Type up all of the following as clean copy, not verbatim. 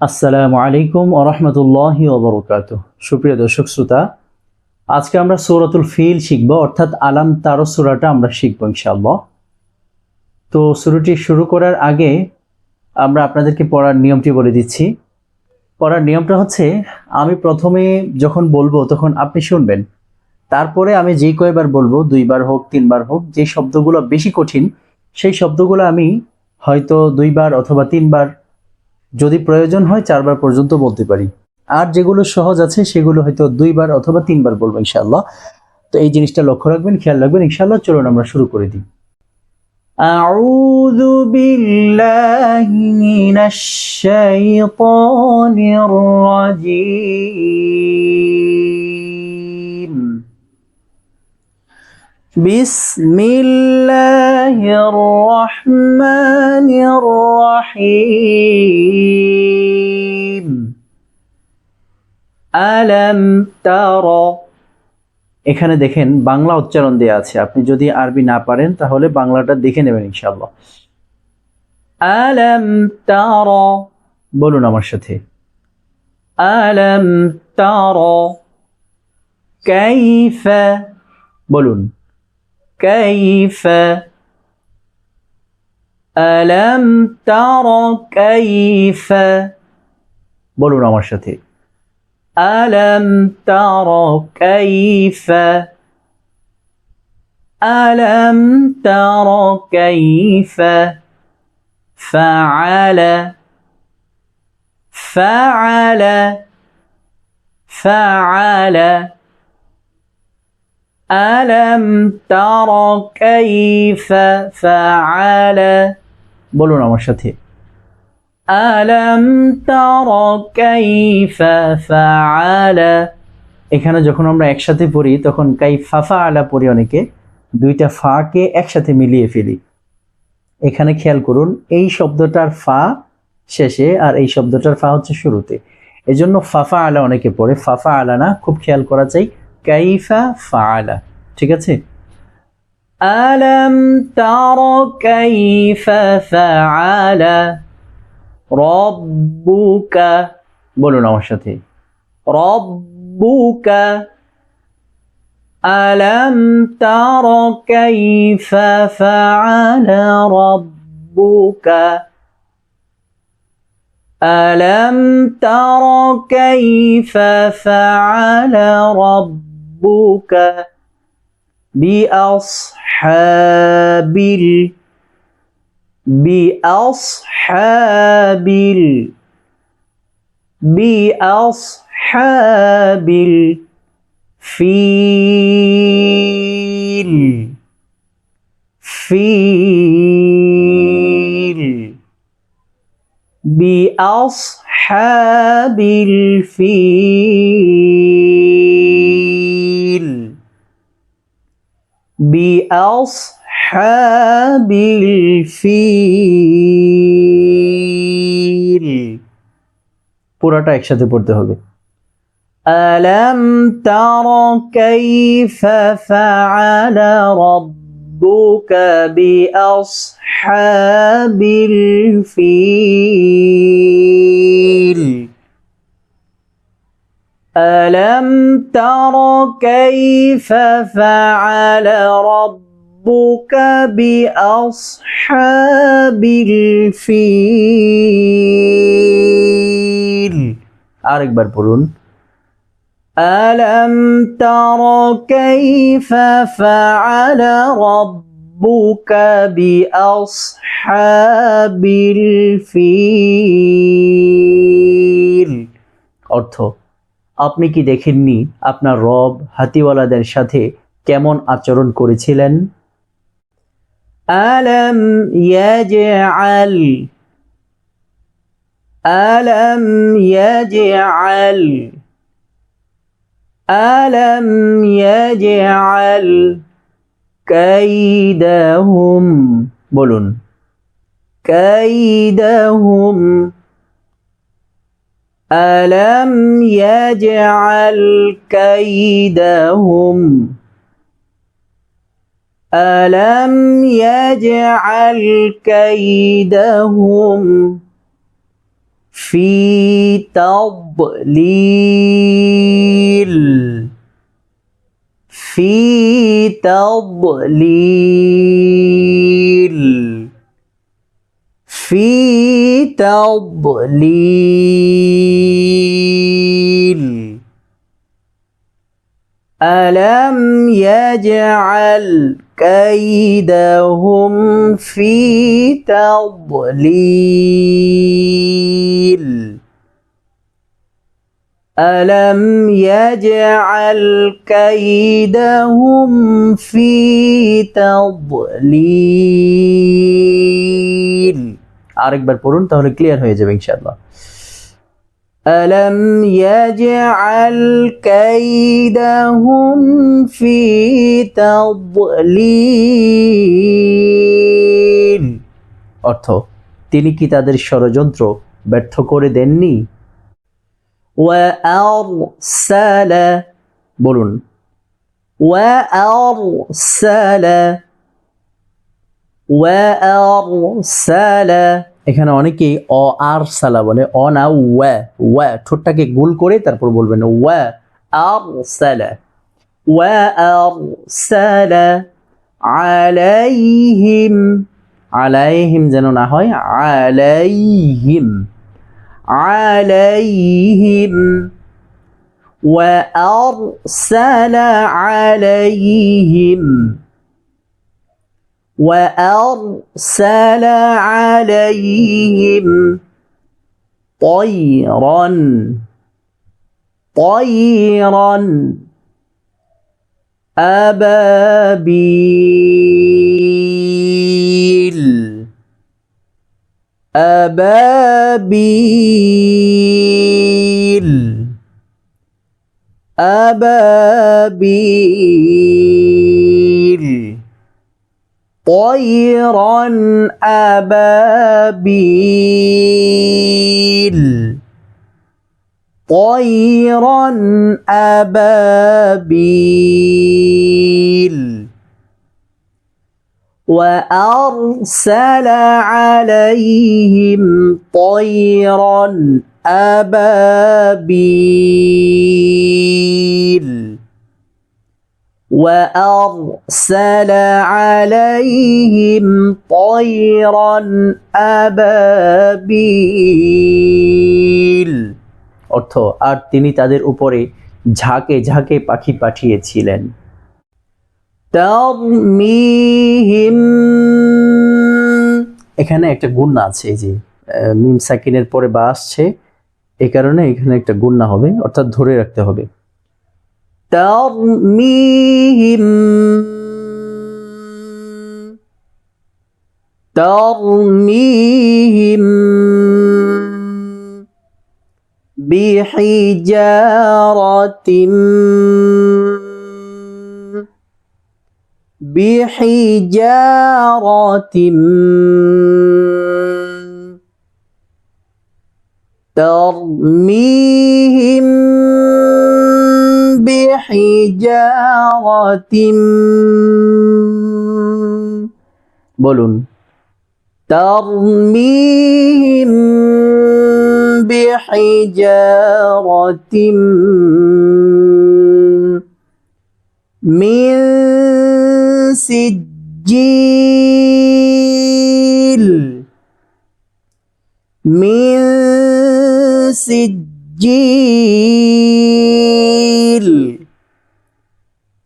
আসসালামু আলাইকুম ওয়া রাহমাতুল্লাহি ওয়া বারাকাতুহু। সুপ্রিয় দর্শক শ্রোতা, আজকে আমরা সূরাতুল ফিল শিখব, অর্থাৎ আলাম তারো সূরাটা আমরা শিখব ইনশাআল্লাহ। তো সূরাটি শুরু করার আগে আমরা আপনাদেরকে পড়ার নিয়মটি বলে দিচ্ছি। পড়ার নিয়মটা হচ্ছে, আমি প্রথমে যখন বলবো তখন আপনি শুনবেন। তারপরে আমি যেই কয়বার বলবো, 2 বার হোক 3 বার হোক, যে শব্দগুলো বেশি কঠিন সেই শব্দগুলো আমি হয়তো 2 বার অথবা 3 বার, যদি প্রয়োজন হয় 4 বার পর্যন্ত বলতে পারি। আর যেগুলো সহজ আছে সেগুলো হয়তো 2 বার অথবা 3 বার বলবো ইনশাআল্লাহ। তো এই জিনিসটা লক্ষ্য রাখবেন, খেয়াল রাখবেন ইনশাআল্লাহ। চলুন আমরা শুরু করে দিই। আউযু বিল্লাহি মিনাশ শাইতানির রাজীম। বিসমিল্লাহির রহমানির রহিম। আলাম তারা, এখানে দেখেন বাংলা উচ্চারণ দেয়া আছে। আপনি যদি আরবি না পারেন তাহলে বাংলাটা দেখে নেবেন ইনশাআল্লাহ। আলাম তারা, বলুন আমার সাথে। আলাম তারা কাইফা, বলুন কাইফা। আলাম তারা কাইফা, বলুন আমার সাথে। আলাম তারা কাইফা। ألم تر كيف فعل فعل فعل ألم تر كيف فعل، বলুন আমার সাথে। ألم تر كيف فعل। এখানে যখন আমরা একসাথে পড়ি তখন কাইফা ফাআলা পড়ি অনেকে, দুইটা ফাকে একসাথে মিলিয়ে ফেলি। এখানে খেয়াল করুন, এই শব্দটার ফা শেষে আর এই শব্দটার ফা হচ্ছে শুরুতে। এজন্য ফাফা আলা অনেকে পড়ে, ফাফা আলা না, খুব খেয়াল করা চাই। কাইফা ফাআলা, ঠিক আছে। আলাম তারা কাইফা ফাআলা রাব্বুকা, বলুন আমার সাথে। রাব্বুকা। আলাম তারা কাইফা ফাআলা রাব্বুকা। ألم تر كيف فعل ربك بأصحاب بأصحاب بأصحاب الفيل فيل بأصحاب الفيل بأصحاب الفيل। পুরোটা একসাথে পড়তে হবে। ألم تر كيف فعل ربك بأصحاب الفيل ألم تر كيف فعل ربك بأصحاب الفيل। আরেকবার পড়ুন। ألم تر كيف فعل ربك بأصحاب الفيل। অর্থ, আপনি কি দেখেননি আপনার রব হাতিওয়ালাদের সাথে কেমন আচরণ করেছিলেন? আলাম ইয়াজআল আলাম ইয়াজআল আলাম ইয়াজআল কাইদাহুম, বলুন কাইদাহুম। ألم يجعل كيدهم ألم يجعل كيدهم في تضليل في تضليل في تضليل ألم يجعل كيدهم في تضليل ألم يجعل كيدهم في تضليل আরেকবার পড়ুন তাহলে ক্লিয়ার হয়ে যাবে ইনশাআল্লাহ ألم يجعل كيدهم في تضليل অর্থ তিনি কি তাদের ষড়যন্ত্র ব্যর্থ করে দেননি وأرسل বলুন وأرسل وأرسل এখানে অনেকেই আরসালা বলে না ওয়া ঠোঁটটাকে গোল করে তারপর বলবেন ওয়া আরসালা وأرسل عليهم عليهم যেন না হয় عليهم عليهم وأرسل عليهم وأرسل عليهم طيرا طيرا أبابيل أبابيل أبابيل طيرا أبابيل طيرا أبابيل وأرسل عليهم طيرا أبابيل وأرسل عليهم طيرا أبابيل অর্থ আর তিনি তাদের উপরে ঝাঁকে ঝাঁকে পাখি পাঠিয়েছিলেন তারমিহিম এখানে একটা গুণনা আছে এই যে মিম সাকিনের পরে বা আসছে এই কারণে এখানে একটা গুণনা হবে অর্থাৎ ধরে রাখতে হবে তারমিহিম তারমিহিম বিহিজারাতিম بحجارة ترميهم بحجارة বলুন ترميهم بحجارة من سجيل من سجيل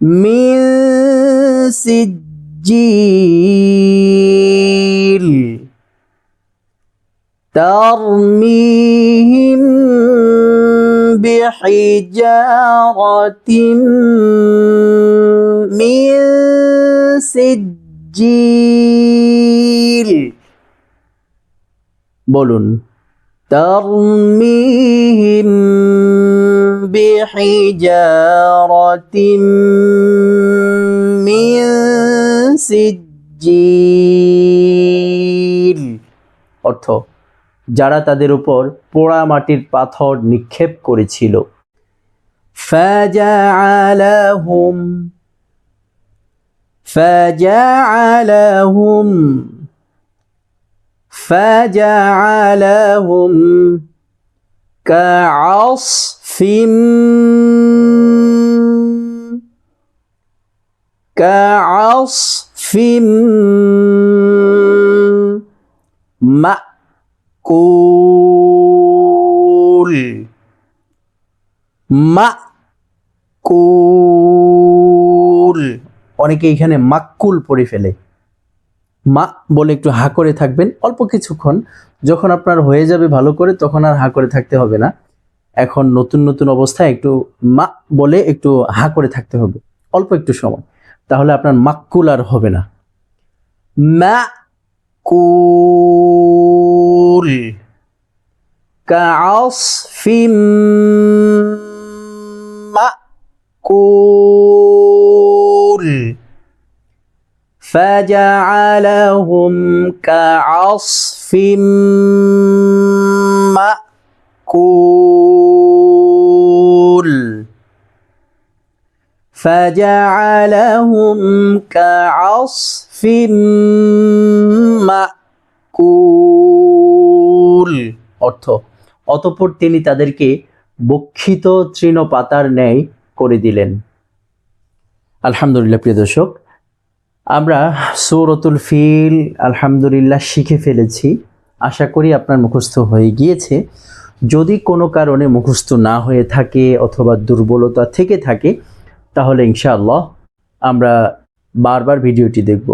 من سجيل ترميهم بحجارة من سجيل বলুন ترميهم بحجارة من سجيل অর্থ যারা তাদের উপর পোড়া মাটির পাথর নিক্ষেপ করেছিল فجعلهم فجعلهم فجعلهم কাআসফিম কাআসফিম মাকুল মাকুল। অনেকে এখানে মাক্কুল পড়ে ফেলে। মা বলে একটু হা করে থাকবেন অল্প কিছুক্ষণ, যখন আপনার হয়ে যাবে ভালো করে তখন আর হা করে থাকতে হবে না। এখন নতুন নতুন অবস্থায় একটু মা বলে একটু হা করে থাকতে হবে অল্প একটু সময়, তাহলে আপনার মাক্কুল আর হবে না। মাকুল কাআসফিম মাকুল فجعلهم كعصف مأكول فجعلهم كعصف মাকুল। অর্থ, অতঃপর তিনি তাদেরকে বক্ষিত তৃণ পাতার ন্যায় করে দিলেন। আলহামদুলিল্লাহ প্রিয় দর্শক, আমরা সূরাতুল ফিল আলহামদুলিল্লাহ শিখে ফেলেছি। আশা করি আপনার মুখস্থ হয়ে গিয়েছে। যদি কোনো কারণে মুখস্থ না হয়ে থাকে অথবা দুর্বলতা থেকে থাকে তাহলে ইনশাআল্লাহ আমরা বারবার ভিডিওটি দেখব।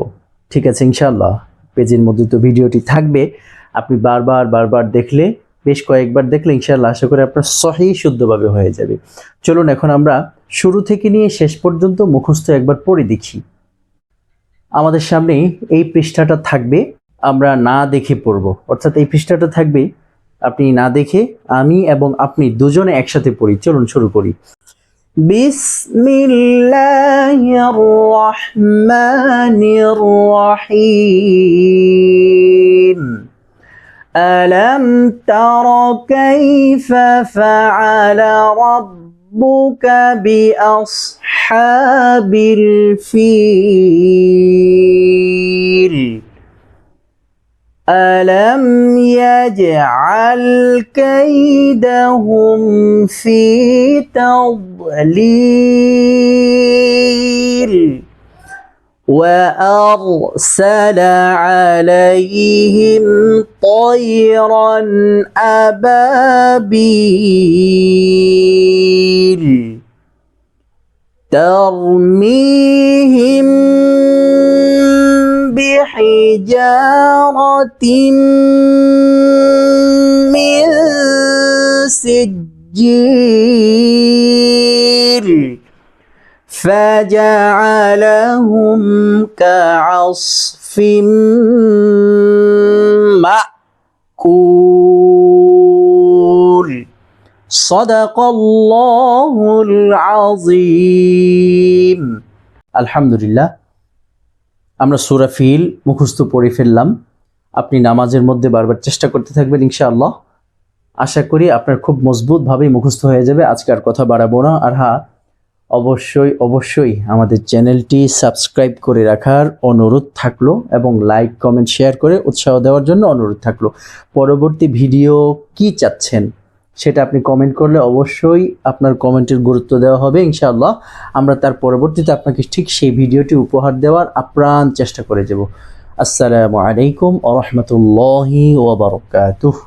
ঠিক আছে, ইনশাআল্লাহ পেজের মধ্যে তো ভিডিওটি থাকবে, আপনি বারবার দেখলে, বেশ কয়েকবার দেখলে ইনশাআল্লাহ আশা করি আপনার সহিহ শুদ্ধভাবে হয়ে যাবে। চলুন এখন আমরা শুরু থেকে নিয়ে শেষ পর্যন্ত মুখস্থ একবার পড়ে দেখি। আমাদের সামনে এই পৃষ্ঠাটা থাকবে, আমরা না দেখে পড়ব, অর্থাৎ এই পৃষ্ঠাটা থাকবে, আপনি না দেখে আমি এবং আপনি দুজনে একসাথে পড়ি। চলুন শুরু করি। বিসমিল্লাহির রহমানির রহিম। আলাম তারা কাইফা ফাআলা রাব্বুকা বিআসহাবিল ফিল। ألم يجعل كيدهم في تضليل وأرسل عليهم طيرا أبابيل ترميهم بحجارة من سجيل فجعلهم كعصف مأكول صدق الله العظيم। আলহামদুলিল্লাহ, আমরা সূরা ফিল মুখস্থ পড়ে ফেললাম। আপনি নামাজের মধ্যে বারবার চেষ্টা করতে থাকবেন ইনশাআল্লাহ। আশা করি আপনার খুব মজবুতভাবে মুখস্থ হয়ে যাবে। আজকে আর কথা বাড়াবো না। আর হ্যাঁ, অবশ্যই আমাদের চ্যানেলটি সাবস্ক্রাইব করে রাখার অনুরোধ থাকলো এবং লাইক কমেন্ট শেয়ার করে উৎসাহ দেওয়ার জন্য অনুরোধ থাকলো। পরবর্তী ভিডিও কি চাচ্ছেন সেটা আপনি কমেন্ট করলে অবশ্যই আপনার কমেন্টের গুরুত্ব দেওয়া হবে ইনশাআল্লাহ। আমরা তার পরবর্তীতে আপনাকে ঠিক সেই ভিডিওটি উপহার দেওয়ার আপ্রাণ চেষ্টা করে যাব। আসসালামু আলাইকুম ওয়া রাহমাতুল্লাহি ওয়া বারাকাতুহু।